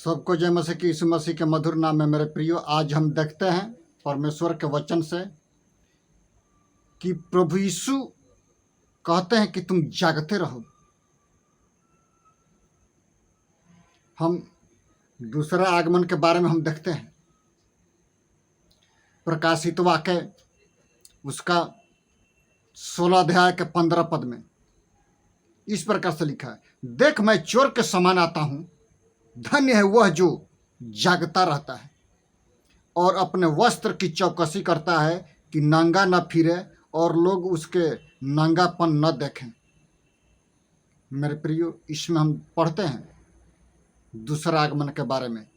सबको जय मसीह की यीशु मसीह के मधुर नाम में मेरे प्रियो। आज हम देखते हैं परमेश्वर के वचन से कि प्रभु यीशु कहते हैं कि तुम जागते रहो। हम दूसरा आगमन के बारे में हम देखते हैं प्रकाशित वाक्य उसका 16 अध्याय के 15 पद में इस प्रकार से लिखा है, देख मैं चोर के समान आता हूं, धन्य है वह जो जागता रहता है और अपने वस्त्र की चौकसी करता है कि नंगा न फिरे और लोग उसके नंगापन न देखें। मेरे प्रियो, इसमें हम पढ़ते हैं दूसरा आगमन के बारे में।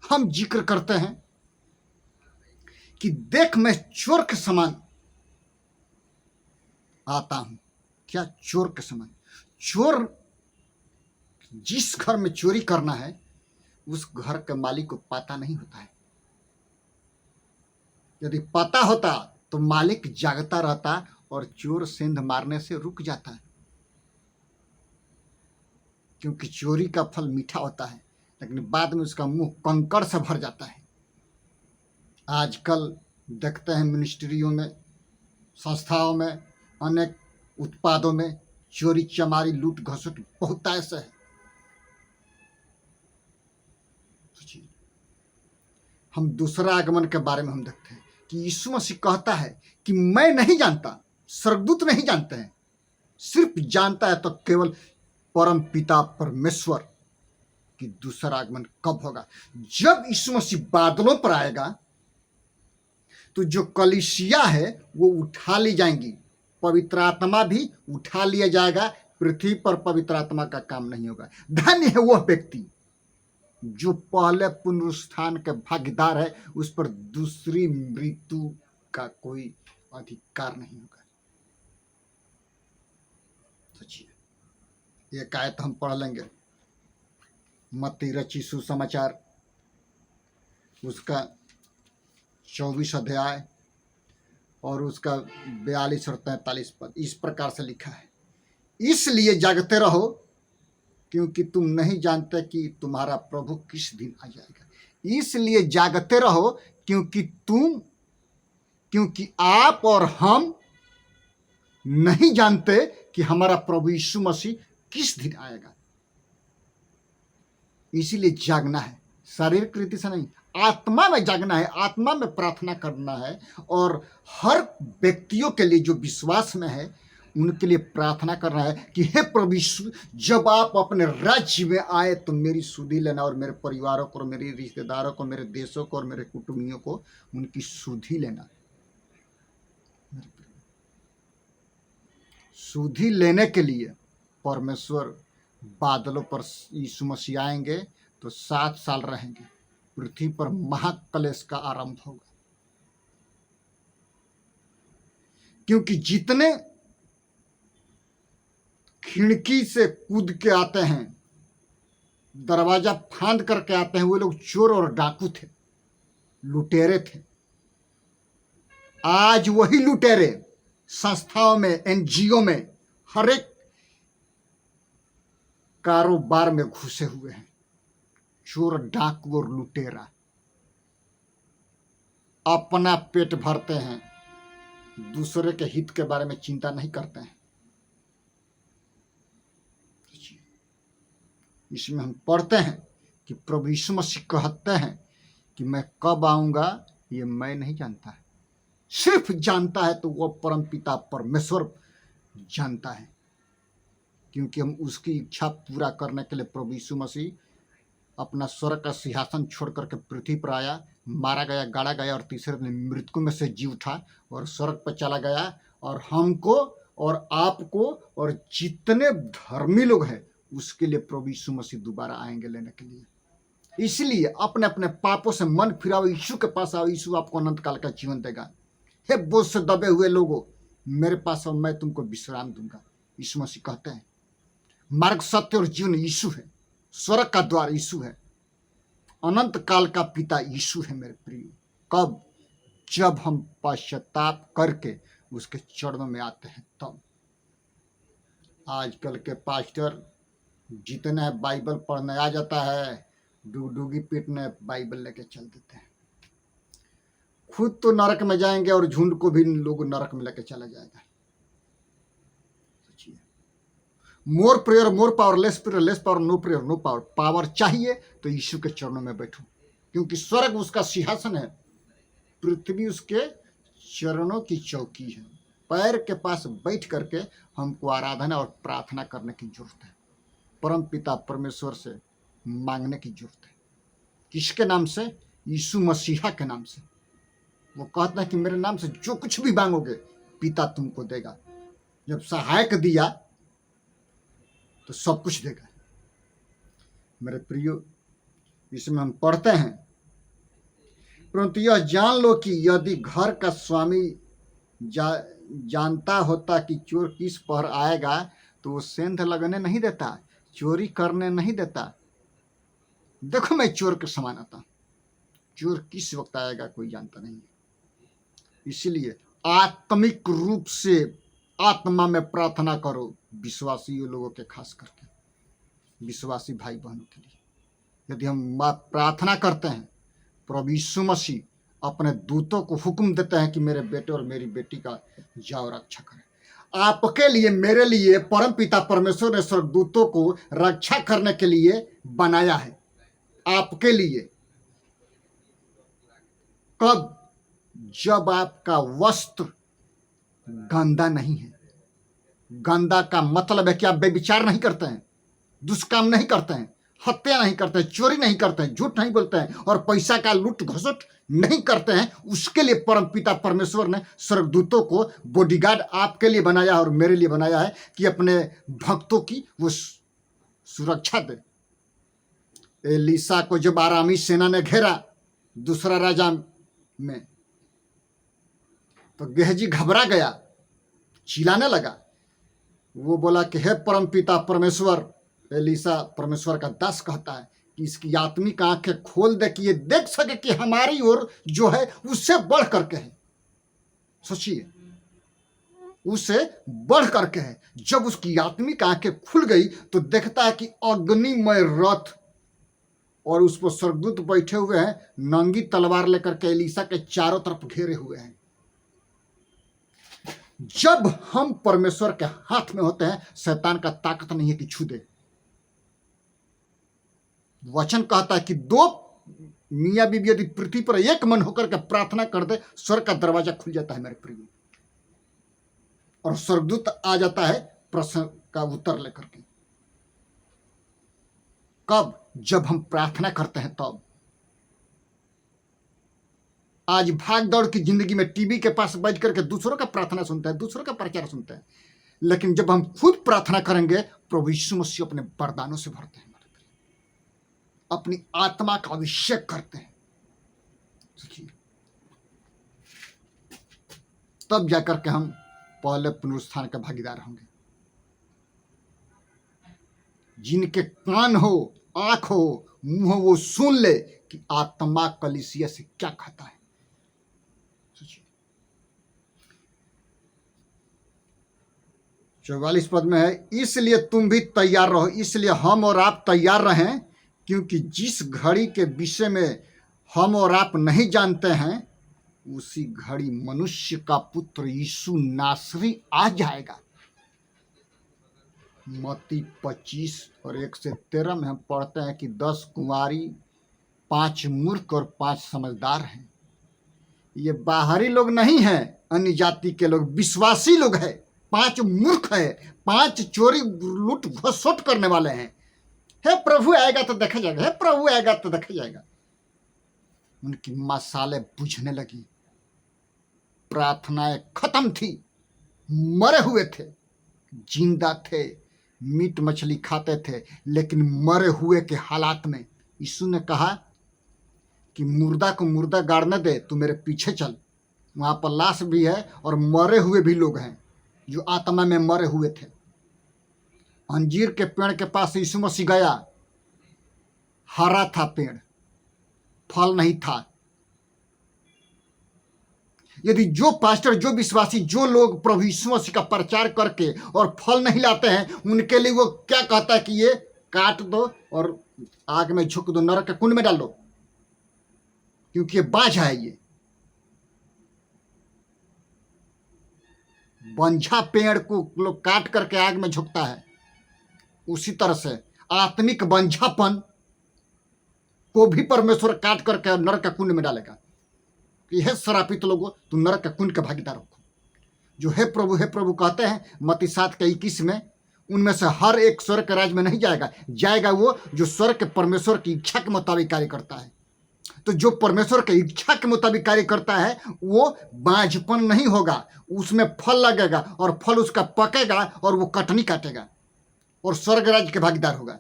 हम जिक्र करते हैं कि देख मैं चोर के समान आता हूं। क्या चोर के समान? चोर जिस घर में चोरी करना है उस घर के मालिक को पता नहीं होता है। यदि पता होता तो मालिक जागता रहता और चोर सेंध मारने से रुक जाता है, क्योंकि चोरी का फल मीठा होता है लेकिन बाद में उसका मुंह कंकड़ से भर जाता है। आजकल देखते हैं मिनिस्ट्रियों में, संस्थाओं में, अनेक उत्पादों में चोरी चमारी लूट घसुट बहुत ऐसे है। हम दूसरा आगमन के बारे में हम देखते हैं कि यीशु मसीह कहता है कि मैं नहीं जानता, स्वर्गदूत नहीं जानते हैं, सिर्फ जानता है तो केवल परम पिता परमेश्वर कि दूसरा आगमन कब होगा। जब यीशु मसीह बादलों पर आएगा तो जो कलीसिया है वो उठा ली जाएंगी, पवित्र आत्मा भी उठा लिया जाएगा। पृथ्वी पर पवित्र आत्मा का काम नहीं होगा। धन्य है वह व्यक्ति जो पहले पुनरुत्थान के भागीदार है, उस पर दूसरी मृत्यु का कोई अधिकार नहीं होगा। सोचिए, एक आयत हम पढ़ लेंगे, मत्ती रची सुसमाचार उसका 24 अध्याय और उसका 42 और 43 पद इस प्रकार से लिखा है, इसलिए जागते रहो क्योंकि तुम नहीं जानते कि तुम्हारा प्रभु किस दिन आ जाएगा। इसलिए जागते रहो क्योंकि आप और हम नहीं जानते कि हमारा प्रभु यीशु मसीह किस दिन आएगा। इसीलिए जागना है, शारीरिक रीति से नहीं, आत्मा में जागना है, आत्मा में प्रार्थना करना है। और हर व्यक्तियों के लिए जो विश्वास में है उनके लिए प्रार्थना करना है कि हे प्रभु यीशु, जब आप अपने राज्य में आए तो मेरी सुधि लेना और मेरे परिवारों को और मेरे रिश्तेदारों को, मेरे देशों को और मेरे कुटुंबियों को उनकी सुधि लेना। सुधि लेने के लिए परमेश्वर बादलों पर यीशु मसीह आएंगे तो 7 साल रहेंगे, पृथ्वी पर महाक्लेश का आरंभ होगा। क्योंकि जितने खिड़की से कूद के आते हैं, दरवाजा फांद करके आते हैं, वो लोग चोर और डाकू थे, लुटेरे थे। आज वही लुटेरे संस्थाओं में, एनजीओ में, हर एक कारोबार में घुसे हुए हैं। चोर, डाकू और लुटेरा अपना पेट भरते हैं, दूसरे के हित के बारे में चिंता नहीं करते हैं। इसमें हम पढ़ते हैं कि प्रभु यीशु मसीह कहते हैं कि मैं कब आऊंगा ये मैं नहीं जानता है, सिर्फ जानता है तो वह परम पिता परमेश्वर जानता है। क्योंकि हम उसकी इच्छा पूरा करने के लिए प्रभु यीशु मसीह अपना स्वर्ग का सिंहासन छोड़ करके पृथ्वी पर आया, मारा गया, गाड़ा गया और तीसरे दिन मृत्यु में से जी उठा और स्वर्ग पर चला गया। और हमको और आपको और जितने धर्मी लोग हैं उसके लिए प्रभु यीशु मसीह दोबारा आएंगे लेने के लिए। इसलिए अपने अपने पापों से मन फिराओ, यीशु के पास आओ, यीशु आपको अनंत काल का जीवन देगा। हे बोझ से दबे हुए लोगों, मेरे पास आओ, मैं तुमको विश्राम दूंगा। यीशु मसीह कहते हैं मार्ग, सत्य और जीवन यीशु है, स्वर्ग का द्वार यीशु है, अनंत काल का पिता यीशु है। मेरे प्रिय, कब? जब हम पश्चाताप करके उसके चरणों में आते हैं तब। आजकल के पास्टर जितने बाइबल पढ़ने आ जाता है डुगडुगी पीटने बाइबल लेके चल देते हैं। खुद तो नरक में जाएंगे और झुंड को भी लोग नरक में लेके चला जाएगा। सोचिए, more prayer more power, less power, no prayer no power. Power चाहिए तो यीशु के चरणों में बैठो, क्योंकि स्वर्ग उसका सिंहासन है, पृथ्वी उसके चरणों की चौकी है। पैर के पास बैठ करके हमको आराधना और प्रार्थना करने की जरूरत है, परम पिता परमेश्वर से मांगने की जरूरत है। किसके नाम से? यीशु मसीहा के नाम से। वो कहता है कि मेरे नाम से जो कुछ भी मांगोगे पिता तुमको देगा। जब सहायक दिया तो सब कुछ देगा। मेरे प्रियो, इसमें हम पढ़ते हैं, परंतु यह जान लो कि यदि घर का स्वामी जानता होता कि चोर किस पहर आएगा तो वो सेंध लगने नहीं देता, चोरी करने नहीं देता। देखो मैं चोर के समान आता, चोर किस वक्त आएगा कोई जानता नहीं है। इसलिए आत्मिक रूप से आत्मा में प्रार्थना करो, विश्वासी लोगों के, खास करके विश्वासी भाई बहनों के लिए। यदि हम प्रार्थना करते हैं, प्रभु यीशु मसीह अपने दूतों को हुक्म देते हैं कि मेरे बेटे और मेरी बेटी का जाओ रक्षा करें। आपके लिए, मेरे लिए परम पिता परमेश्वर ने स्वर्गदूतों को रक्षा करने के लिए बनाया है। आपके लिए कब? जब आपका वस्त्र गंदा नहीं है। गंदा का मतलब है कि आप बेविचार नहीं करते हैं, दुष्काम नहीं करते हैं, हत्या नहीं करते हैं, चोरी नहीं करते हैं, झूठ नहीं बोलते हैं और पैसा का लूट घसुट नहीं करते हैं। उसके लिए परम पिता परमेश्वर ने स्वर्गदूतों को बॉडीगार्ड आपके लिए बनाया और मेरे लिए बनाया है कि अपने भक्तों की वो सुरक्षा दे। एलीसा को जब आरामी सेना ने घेरा दूसरा राजा में, तो गेहजी घबरा गया, चिल्लाने लगा। वो बोला कि हे परम पिता परमेश्वर, एलीसा परमेश्वर का दास कहता है कि इसकी आत्मिक आंखें खोल दे कि ये देख सके कि हमारी ओर जो है उससे बढ़ करके है। सोचिए, उससे बढ़ करके है। जब उसकी आत्मिक आंखें खुल गई तो देखता है कि अग्निमय रथ और उस पर स्वर्गदूत बैठे हुए हैं, नंगी तलवार लेकर के एलीसा के चारों तरफ घेरे हुए हैं। जब हम परमेश्वर के हाथ में होते हैं, शैतान का ताकत नहीं है कि छू दे। वचन कहता है कि दो मियां बीबी यदि पृथ्वी पर एक मन होकर के प्रार्थना कर दे, स्वर्ग का दरवाजा खुल जाता है मेरे प्रिय, और स्वर्गदूत आ जाता है प्रश्न का उत्तर लेकर के। कब? जब हम प्रार्थना करते हैं तब। आज भाग दौड़ की जिंदगी में टीवी के पास बैठ करके दूसरों का प्रार्थना सुनते हैं, दूसरों का प्रचार सुनते हैं, लेकिन जब हम खुद प्रार्थना करेंगे, प्रभु यीशु मसीह अपने वरदानों से भरते हैं, अपनी आत्मा का अभिषेक करते हैं। तब जाकर के हम पहले पुनरुत्थान का भागीदार होंगे। जिनके कान हो, आंख हो, मुंह हो, वो सुन ले कि आत्मा कलीसिया से क्या कहता है। 44 पद में है, इसलिए तुम भी तैयार रहो। इसलिए हम और आप तैयार रहें, क्योंकि जिस घड़ी के विषय में हम और आप नहीं जानते हैं, उसी घड़ी मनुष्य का पुत्र यीशु नासरी आ जाएगा। मत्ती 25 और 1 से 13 में हम पढ़ते हैं कि 10 कुंवारी, 5 मूर्ख और 5 समझदार हैं। ये बाहरी लोग नहीं हैं, अन्य जाति के लोग, विश्वासी लोग हैं। 5 मूर्ख है, 5 चोरी लूट घसोट करने वाले हैं। हे प्रभु आएगा तो देखा जाएगा, हे प्रभु आएगा तो देखा जाएगा। उनकी मसाले बुझने लगी, प्रार्थनाएं खत्म थी, मरे हुए थे, जिंदा थे, मीट मछली खाते थे, लेकिन मरे हुए के हालात में यीशु ने कहा कि मुर्दा को मुर्दा गाड़ने दे, तू मेरे पीछे चल। वहां पर लाश भी है और मरे हुए भी लोग हैं जो आत्मा में मरे हुए थे। अंजीर के पेड़ के पास यीशु मसीह गया, हरा था पेड़, फल नहीं था। यदि जो पास्टर, जो विश्वासी, जो लोग प्रभु यीशु मसीह का प्रचार करके और फल नहीं लाते हैं, उनके लिए वो क्या कहता है कि ये काट दो और आग में झुक दो, नरक के कुंड में डाल दो, क्योंकि ये बाझ है। ये बंझा पेड़ को लोग काट करके आग में झुकता है, उसी तरह से आत्मिक बंझापन को भी परमेश्वर काट करके नरक के कुंड में डालेगा। यह श्रापित लोगों, तुम नरक के कुंड के भागीदार रखो। जो हे प्रभु कहते हैं मत्ती 7:21 में, उनमें से हर एक स्वर्ग के राज्य में नहीं जाएगा, जाएगा वो जो स्वर्ग के परमेश्वर की इच्छा के मुताबिक कार्य करता है। तो जो परमेश्वर की इच्छा के मुताबिक कार्य करता है वो बांझपन नहीं होगा, उसमें फल लगेगा और फल उसका पकेगा और वो कटनी काटेगा और स्वर्ग राज्य के भागीदार होगा।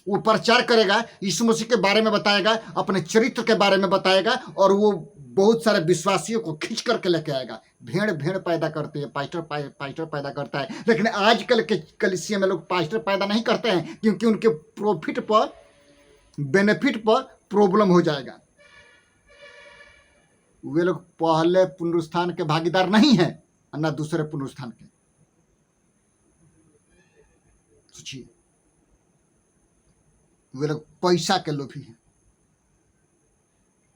वो प्रचार करेगा, यीशु मसीह के बारे में बताएगा, अपने चरित्र के बारे में बताएगा और वो बहुत सारे विश्वासियों को खींच करके लेके आएगा। भेड़ पैदा करते हैं, पास्टर पैदा करता है, लेकिन आजकल के कलीसिया में लोग पास्टर पैदा नहीं करते हैं, क्योंकि उनके प्रॉफिट पर, बेनिफिट पर प्रॉब्लम हो जाएगा। वे लोग पहले पुनरुत्थान के भागीदार नहीं है और न दूसरे पुनरुत्थान के। सोचिए, वे लोग पैसा के लोभी हैं।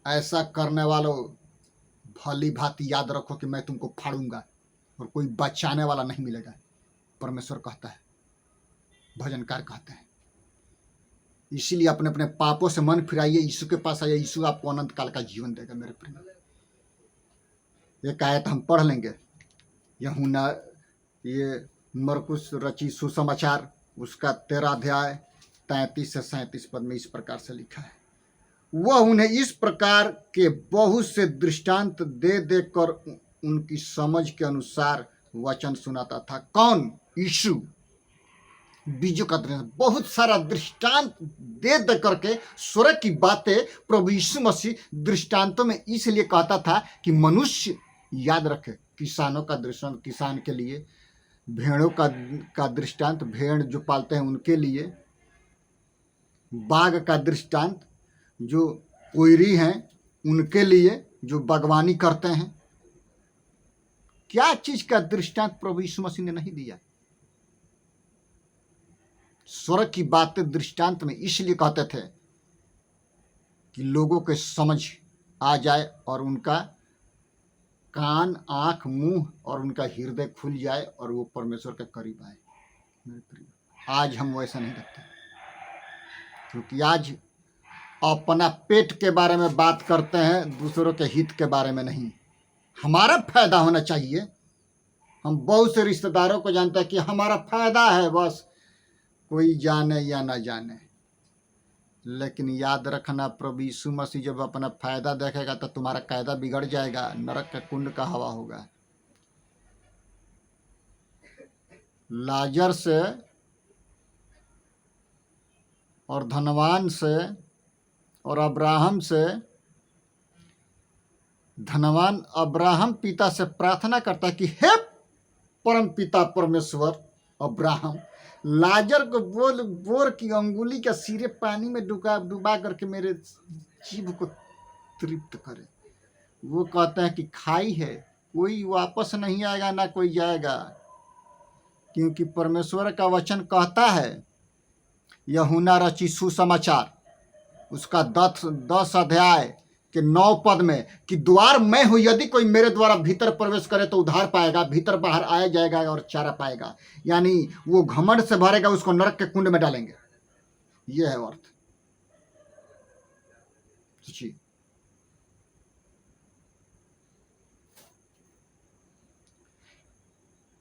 ऐसा करने वालों भली भांति याद रखो कि मैं तुमको फाड़ूंगा और कोई बचाने वाला नहीं मिलेगा, परमेश्वर कहता है, भजनकार कहते हैं। इसीलिए अपने अपने पापों से मन फिराइए, यीशु के पास आइए, यीशु आपको अनंत काल का जीवन देगा। मेरे प्रिय, एक आयत हम पढ़ लेंगे, यूहन्ना ये मरकुस रची सुसमाचार उसका 13 अध्याय 33 से 37 पद में इस प्रकार से लिखा है, वह उन्हें इस प्रकार के बहुत से दृष्टांत दे देकर उनकी समझ के अनुसार वचन सुनाता था। कौन? यीशु। बीजों का दृष्टांत, बहुत सारा दृष्टांत दे दे करके स्वर्ग की बातें प्रभु यीशु मसीह दृष्टांतों में इसलिए कहता था कि मनुष्य याद रखे। किसानों का दृष्टांत किसान के लिए, भेड़ों का दृष्टांत भेड़ जो पालते हैं उनके लिए, बाग का दृष्टांत जो कोयरी हैं उनके लिए जो बागवानी करते हैं। क्या चीज का दृष्टांत प्रभु यीशु मसीह ने नहीं दिया? स्वर्ग की बातें दृष्टांत में इसलिए कहते थे कि लोगों के समझ आ जाए और उनका कान, आंख, मुंह और उनका हृदय खुल जाए और वो परमेश्वर के करीब आए। मेरे प्रिय, आज हम वैसा नहीं रखते, क्योंकि आज अपना पेट के बारे में बात करते हैं, दूसरों के हित के बारे में नहीं। हमारा फायदा होना चाहिए। हम बहुत से रिश्तेदारों को जानते हैं कि हमारा फायदा है, बस कोई जाने या ना जाने। लेकिन याद रखना, प्रभु यीशु मसीह जब अपना फायदा देखेगा तो तुम्हारा कायदा बिगड़ जाएगा, नरक के कुंड का हवा होगा। लाजर से और धनवान से और अब्राहम से, धनवान अब्राहम पिता से प्रार्थना करता है कि हे परम पिता परमेश्वर अब्राहम, लाजर को बोल बोर की अंगुली का सिरे पानी में डुबा करके मेरे जीभ को तृप्त करे। वो कहते हैं कि खाई है, कोई वापस नहीं आएगा ना कोई जाएगा, क्योंकि परमेश्वर का वचन कहता है, यूहन्ना रची सुसमाचार उसका 10 अध्याय के 9 पद में, कि द्वार मैं हूं, यदि कोई मेरे द्वारा भीतर प्रवेश करे तो उद्धार पाएगा, भीतर बाहर आया जाएगा और चारा पाएगा। यानी वो घमंड से भरेगा, उसको नरक के कुंड में डालेंगे। यह है अर्थ। सोचिए,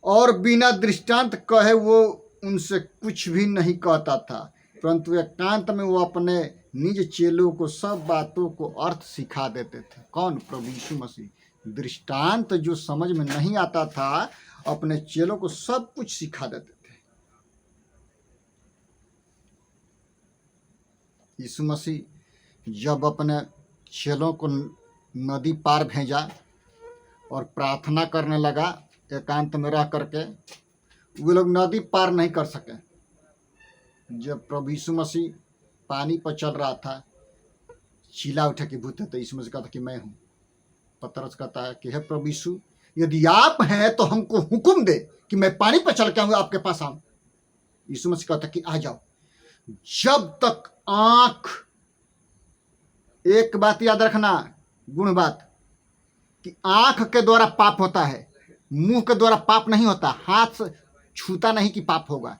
और बिना दृष्टांत कहे वो उनसे कुछ भी नहीं कहता था, परंतु एकांत में वो अपने निज चेलों को सब बातों को अर्थ सिखा देते थे। कौन? प्रभु यीशु मसीह। दृष्टांत जो समझ में नहीं आता था, अपने चेलों को सब कुछ सिखा देते थे। यीशु मसीह जब अपने चेलों को नदी पार भेजा और प्रार्थना करने लगा एकांत में रह करके, वे लोग नदी पार नहीं कर सके। जब प्रभु यीशु मसीह पानी पर चल रहा था, चिल्ला उठे कि भूत है, तो यीशु मसीह कहता कि मैं हूँ। पतरस कहता है कि हे प्रभु यीशु, यदि आप हैं तो हमको हुक्म दे कि मैं पानी पर चल के आऊँ, आपके पास आऊँ। यीशु मसीह कहता कि आ जाओ। जब तक आंख, एक बात याद रखना, गुण बात, कि आंख के द्वारा पाप होता है, मुंह के द्वारा पाप नहीं होता, हाथ से छूता नहीं कि पाप होगा।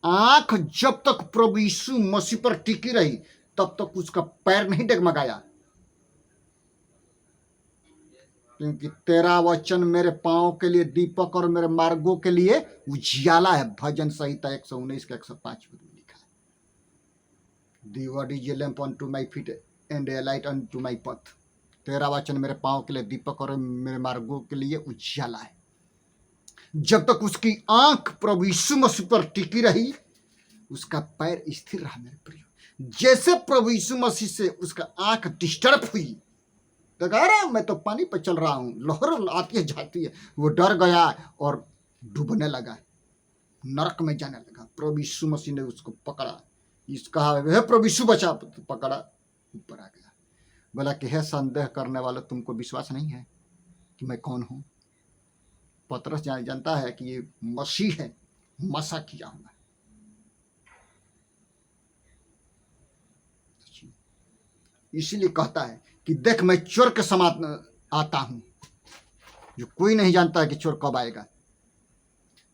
आंख जब तक प्रभु यीशु मसीह पर टिकी रही तब तक उसका पैर नहीं डगमगाया, क्योंकि तेरा वचन मेरे पांव के लिए दीपक और मेरे मार्गों के लिए उजियाला है। भजन संहिता 119 का 105 में लिखा है, the word is a lamp unto my feet and A light unto my पथ। तेरा वचन मेरे पांव के लिए दीपक और मेरे मार्गों के लिए उजियाला है। जब तक उसकी आंख प्रभु यीशु मसीह पर टिकी रही उसका पैर स्थिर रहा। मेरे प्रियो, जैसे प्रभु यीशु मसीह से उसका आंख डिस्टर्ब हुई तो कह रहा मैं तो पानी पर चल रहा हूं, लहर आती है जाती है, वो डर गया और डूबने लगा, नरक में जाने लगा। प्रभु यीशु मसीह ने उसको पकड़ा, कहा हे प्रभु यीशु बचा, तो पकड़ा, ऊपर आ गया। बोला कि है संदेह करने वाला, तुमको विश्वास नहीं है कि मैं कौन हूं? पतरस जानता है कि ये मसीह है, मसा किया हुआ। इसीलिए कहता है कि देख मैं चोर के समान आता हूं, जो कोई नहीं जानता है कि चोर कब आएगा।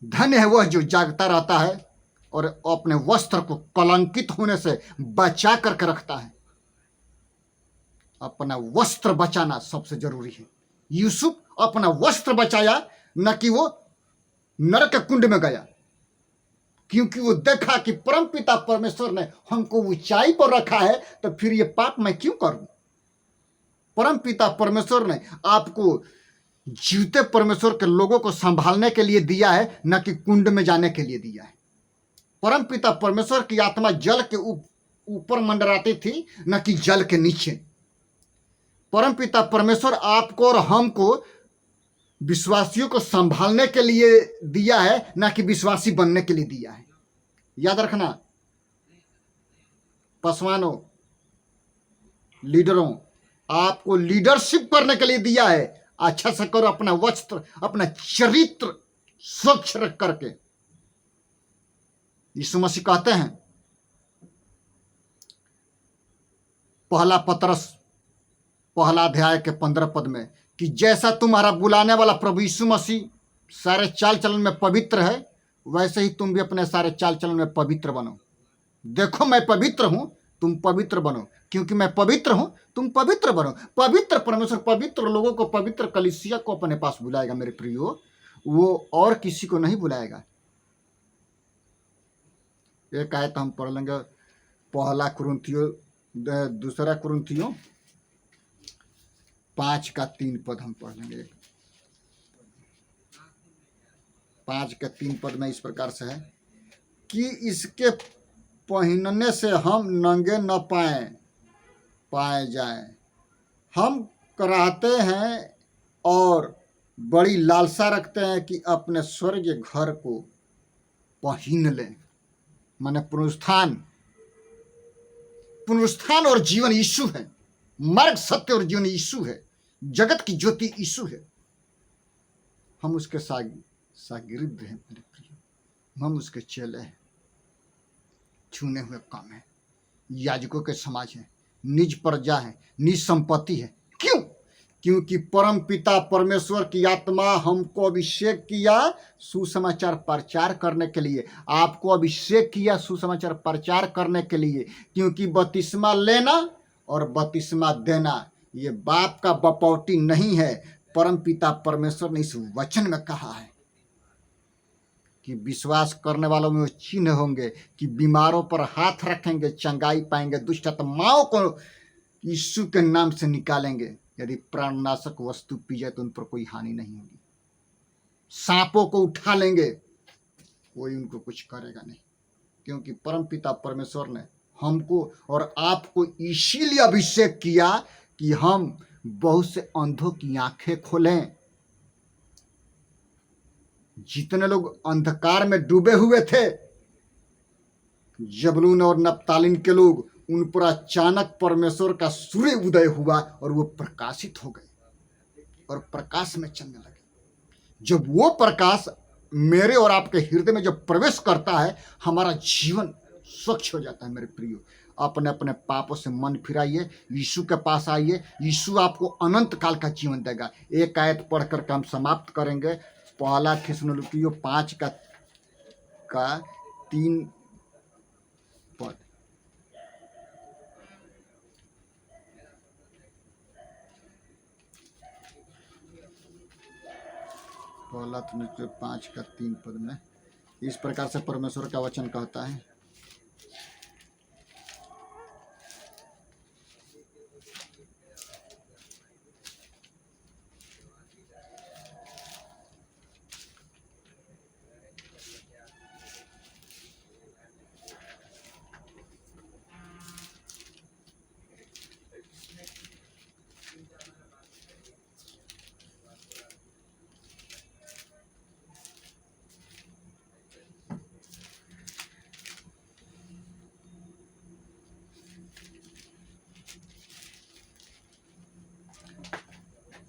धन्य है वह जो जागता रहता है और अपने वस्त्र को कलंकित होने से बचा करके रखता है। अपना वस्त्र बचाना सबसे जरूरी है। यूसुफ अपना वस्त्र बचाया, न कि वो नरक के कुंड में गया, क्योंकि वो देखा कि परमपिता परमेश्वर ने हमको ऊंचाई पर रखा है, तो फिर ये पाप मैं क्यों करूं? परमपिता परमेश्वर ने आपको जीवते परमेश्वर के लोगों को संभालने के लिए दिया है, न कि कुंड में जाने के लिए दिया है। परमपिता परमेश्वर की आत्मा जल के ऊपर मंडराती थी, न कि जल के नीचे। परमपिता परमेश्वर आपको और हमको विश्वासियों को संभालने के लिए दिया है, ना कि विश्वासी बनने के लिए दिया है। याद रखना, पसवानों, लीडरों, आपको लीडरशिप करने के लिए दिया है। अच्छा से करो, अपना वस्त्र, अपना चरित्र स्वच्छ रख करके। यीशु मसीह कहते हैं पहला पतरस पहला अध्याय के 15 पद में कि जैसा तुम्हारा बुलाने वाला प्रभु यीशु मसीह सारे चाल चलन में पवित्र है, वैसे ही तुम भी अपने सारे चाल चलन में पवित्र बनो। देखो मैं पवित्र हूं, तुम पवित्र बनो, क्योंकि मैं पवित्र हूं, तुम पवित्र बनो। पवित्र परमेश्वर पवित्र लोगों को, पवित्र कलीसिया को अपने पास बुलाएगा। मेरे प्रियो, वो और किसी को नहीं बुलाएगा। एक आयत हम पढ़ लेंगे, पहला कुरिन्थियों, दूसरा कुरिन्थियों 5:3 पद हम पढ़ लेंगे। 5:3 पद में इस प्रकार से है कि इसके पहनने से हम नंगे न पाए जाएं। हम कराहते हैं और बड़ी लालसा रखते हैं कि अपने स्वर्गीय घर को पहन लें। माने पुनरुत्थान और जीवन यीशु है। मार्ग, सत्य और जीवन यीशु है। जगत की ज्योति यीशु है। हम उसके शागिर्द हैं मेरे प्रिय, हम उसके चेले हैं, छूने हुए काम है, याजकों के समाज है, निज प्रजा है, निज संपत्ति है। क्यों? क्योंकि परम पिता परमेश्वर की आत्मा हमको अभिषेक किया सुसमाचार प्रचार करने के लिए। आपको अभिषेक किया सुसमाचार प्रचार करने के लिए, क्योंकि बपतिस्मा लेना और बपतिस्मा देना ये बाप का बपौटी नहीं है। परम पिता परमेश्वर ने इस वचन में कहा है कि विश्वास करने वालों में वो चिन्ह होंगे कि बीमारों पर हाथ रखेंगे, चंगाई पाएंगे, दुष्ट आत्माओं को यीशु के नाम से निकालेंगे। यदि प्राणनाशक वस्तु पी जाए तो उन पर कोई हानि नहीं होगी। सांपों को उठा लेंगे, कोई उनको कुछ करेगा नहीं, क्योंकि परमपिता परमेश्वर ने हमको और आपको इसीलिए अभिषेक किया कि हम बहुत से अंधों की आंखें खोलें। जितने लोग अंधकार में डूबे हुए थे, जबलून और नप्तालीन के लोग, उन पर अचानक परमेश्वर का सूर्य उदय हुआ और वो प्रकाशित हो गए और प्रकाश में चलने लगे। जब वो प्रकाश मेरे और आपके हृदय में जब प्रवेश करता है, हमारा जीवन स्वच्छ हो जाता है मेरे प्रियो। अपने अपने पापों से मन फिराइए, यीशु के पास आइए, यीशु आपको अनंत काल का जीवन देगा। एक आयत पढ़ करके हम समाप्त करेंगे। पहला थिस्सलुनीकियों 5 का 3 पद। पहला थिस्सलुनीकियों 5 का 3 पद में इस प्रकार से परमेश्वर का वचन कहता है,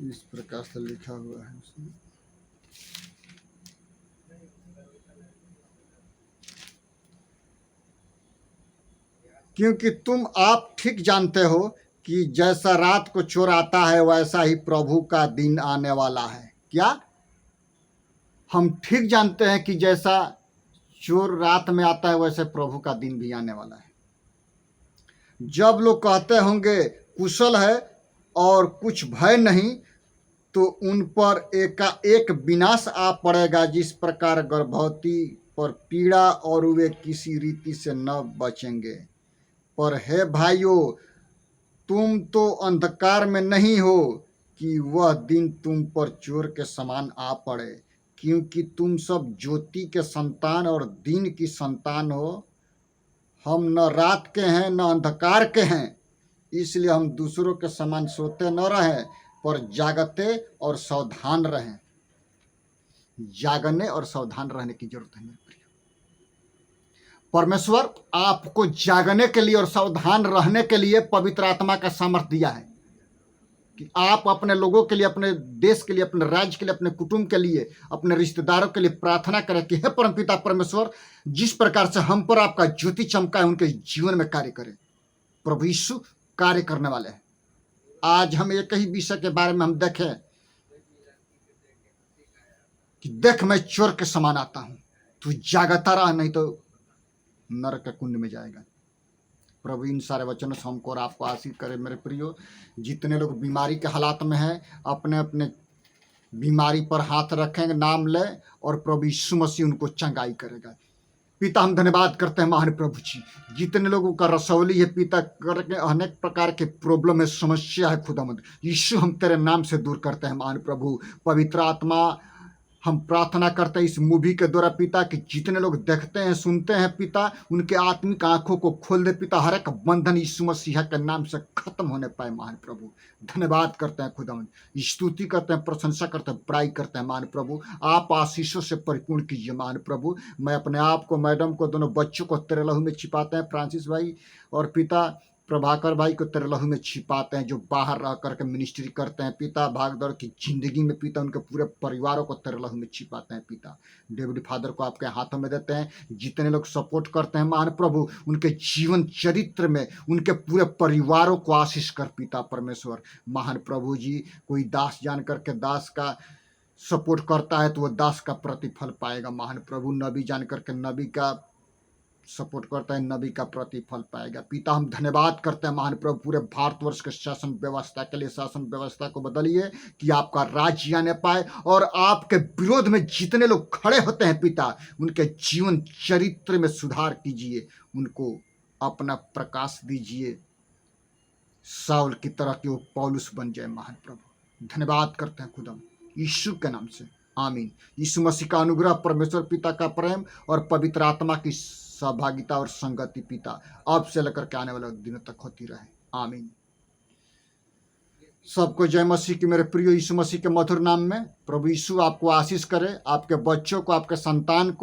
इस प्रकार से लिखा हुआ है उसमें, क्योंकि तुम आप ठीक जानते हो कि जैसा रात को चोर आता है वैसा ही प्रभु का दिन आने वाला है। क्या हम ठीक जानते हैं कि जैसा चोर रात में आता है वैसे प्रभु का दिन भी आने वाला है। जब लोग कहते होंगे कुशल है और कुछ भय नहीं, तो उन पर एकाएक विनाश आ पड़ेगा, जिस प्रकार गर्भवती पर पीड़ा और वे किसी रीति से न बचेंगे। पर हे भाइयों, तुम तो अंधकार में नहीं हो कि वह दिन तुम पर चोर के समान आ पड़े, क्योंकि तुम सब ज्योति के संतान और दिन की संतान हो। हम न रात के हैं न अंधकार के हैं, इसलिए हम दूसरों के समान सोते न रहें, पर जागते और सावधान रहें। जागने और सावधान रहने की जरूरत है मेरे प्रिय। परमेश्वर आपको जागने के लिए और सावधान रहने के लिए पवित्र आत्मा का सामर्थ्य दिया है कि आप अपने लोगों के लिए, अपने देश के लिए, अपने राज्य के लिए, अपने कुटुंब के लिए, अपने रिश्तेदारों के लिए प्रार्थना करें कि हे परमपिता परमेश्वर, जिस प्रकार से हम पर आपका ज्योति चमका है उनके जीवन में कार्य करें। प्रभु यीशु कार्य करने वाले हैं। आज हम एक ही विषय के बारे में हम देखें कि देख मैं चोर के समान आता हूं, तू जागता रह, नहीं तो नरक के कुंड में जाएगा। प्रभु इन सारे वचनों से हमको और आपको आशीष करे मेरे प्रियो। जितने लोग बीमारी के हालात में हैं, अपने अपने बीमारी पर हाथ रखेंगे, नाम ले, और प्रभु यीशु मसीह उनको चंगाई करेगा। पिता हम धन्यवाद करते हैं महान प्रभु जी, जितने लोगों का रसौली है पिता, करके अनेक प्रकार के प्रॉब्लम है, समस्या है, खुदावंद यीशु हम तेरे नाम से दूर करते हैं महान प्रभु। पवित्र आत्मा हम प्रार्थना करते हैं इस मूवी के द्वारा पिता कि जितने लोग देखते हैं सुनते हैं पिता, उनके आत्मिक आंखों को खोल दे पिता, हर एक बंधन यीशु मसीह के नाम से खत्म होने पाए महान प्रभु। धन्यवाद करते हैं खुदावंद, स्तुति करते हैं, प्रशंसा करते हैं, बड़ाई करते हैं महान प्रभु। आप आशीषों से परिपूर्ण कीजिए महान प्रभु। मैं अपने आप को, मैडम को, दोनों बच्चों को तेरे लहू में छिपाते हैं, फ्रांसिस भाई और पिता प्रभाकर भाई को तेरे लहू में छिपाते हैं, जो बाहर रह करके मिनिस्ट्री करते हैं पिता, भागदौड़ की जिंदगी में पिता, उनके पूरे परिवारों को तेरे लहू में छिपाते हैं पिता। डेविड फादर को आपके हाथों में देते हैं। जितने लोग सपोर्ट करते हैं महान प्रभु, उनके जीवन चरित्र में उनके पूरे परिवारों को आशीष कर पिता परमेश्वर। महान प्रभु जी, कोई दास जान करके दास का सपोर्ट करता है तो वह दास का प्रतिफल पाएगा महान प्रभु। नबी जान करके नबी का सपोर्ट करता है, नबी का प्रतिफल पाएगा पिता। हम धन्यवाद करते हैं महान प्रभु पूरे भारतवर्ष के शासन व्यवस्था के लिए। शासन व्यवस्था को बदलिए कि आपका राज्य आने पाए, और आपके विरोध में जितने लोग खड़े होते हैं पिता, उनके जीवन चरित्र में सुधार कीजिए, उनको अपना प्रकाश दीजिए, साउल की तरह कि वो पौलुस बन जाए महान प्रभु। धन्यवाद करते हैं खुदा यीशु के नाम से, आमीन। यीशु मसीह का अनुग्रह, परमेश्वर पिता का प्रेम और पवित्र आत्मा की सहभागिता और संगति पिता अब से लेकर के आने वाले दिनों तक होती रहे, आमीन। सबको जय मसीह की मेरे प्रिय यीशु मसीह के मधुर नाम में। प्रभु यीशु आपको आशीष करे, आपके बच्चों को, आपके संतान को।